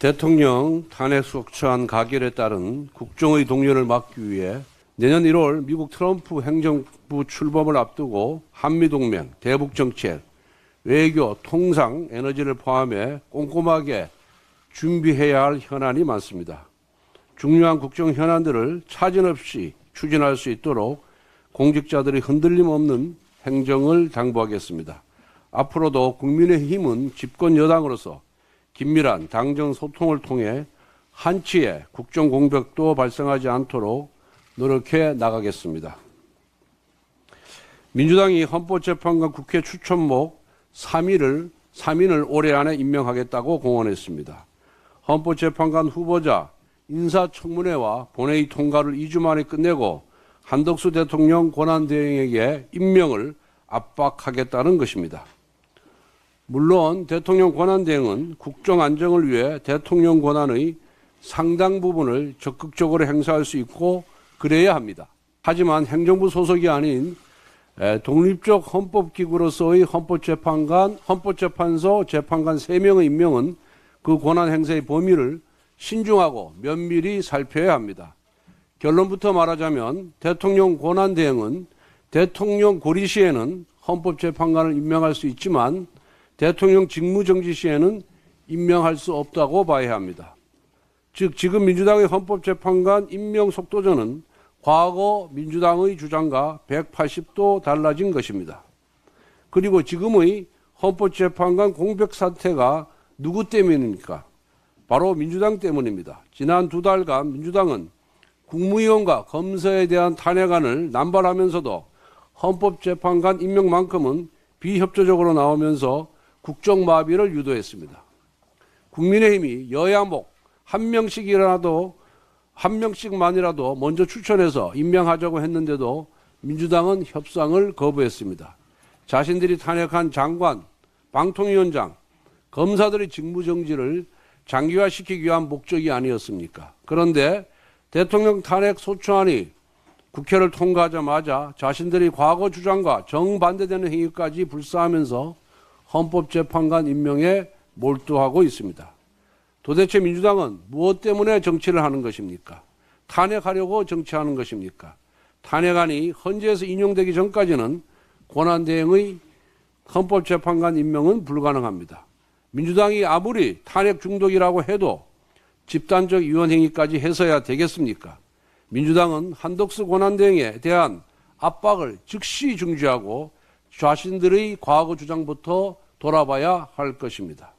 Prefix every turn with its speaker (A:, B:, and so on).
A: 대통령 탄핵 소추안 가결에 따른 국정의 동요를 막기 위해 내년 1월 미국 트럼프 행정부 출범을 앞두고 한미동맹, 대북정책, 외교, 통상, 에너지를 포함해 꼼꼼하게 준비해야 할 현안이 많습니다. 중요한 국정 현안들을 차질 없이 추진할 수 있도록 공직자들이 흔들림 없는 행정을 당부하겠습니다. 앞으로도 국민의힘은 집권 여당으로서 긴밀한 당정 소통을 통해 한치의 국정 공백도 발생하지 않도록 노력해 나가겠습니다. 민주당이 헌법재판관 국회 추천목 3인을 올해 안에 임명하겠다고 공언했습니다. 헌법재판관 후보자 인사청문회와 본회의 통과를 2주 만에 끝내고 한덕수 대통령 권한대행에게 임명을 압박하겠다는 것입니다. 물론 대통령 권한대행은 국정 안정을 위해 대통령 권한의 상당 부분을 적극적으로 행사할 수 있고 그래야 합니다. 하지만 행정부 소속이 아닌 독립적 헌법기구로서의 헌법재판소 재판관 3명의 임명은 그 권한 행사의 범위를 신중하고 면밀히 살펴야 합니다. 결론부터 말하자면 대통령 권한대행은 대통령 고리 시에는 헌법재판관을 임명할 수 있지만 대통령 직무정지 시에는 임명할 수 없다고 봐야 합니다. 즉 지금 민주당의 헌법재판관 임명 속도전은 과거 민주당의 주장과 180도 달라진 것입니다. 그리고 지금의 헌법재판관 공백 사태가 누구 때문입니까? 바로 민주당 때문입니다. 지난 2달간 민주당은 국무위원과 검사에 대한 탄핵안을 남발하면서도 헌법재판관 임명만큼은 비협조적으로 나오면서 국정마비를 유도했습니다. 국민의힘이 여야목 한 명씩만이라도 먼저 추천해서 임명하자고 했는데도 민주당은 협상을 거부했습니다. 자신들이 탄핵한 장관, 방통위원장, 검사들의 직무정지를 장기화시키기 위한 목적이 아니었습니까? 그런데 대통령 탄핵 소추안이 국회를 통과하자마자 자신들이 과거 주장과 정반대되는 행위까지 불사하면서 헌법재판관 임명에 몰두하고 있습니다. 도대체 민주당은 무엇 때문에 정치를 하는 것입니까? 탄핵하려고 정치하는 것입니까? 탄핵안이 헌재에서 인용되기 전까지는 권한대행의 헌법재판관 임명은 불가능합니다. 민주당이 아무리 탄핵 중독이라고 해도 집단적 위헌행위까지 해서야 되겠습니까? 민주당은 한덕수 권한대행에 대한 압박을 즉시 중지하고 자신들의 과거 주장부터 돌아봐야 할 것입니다.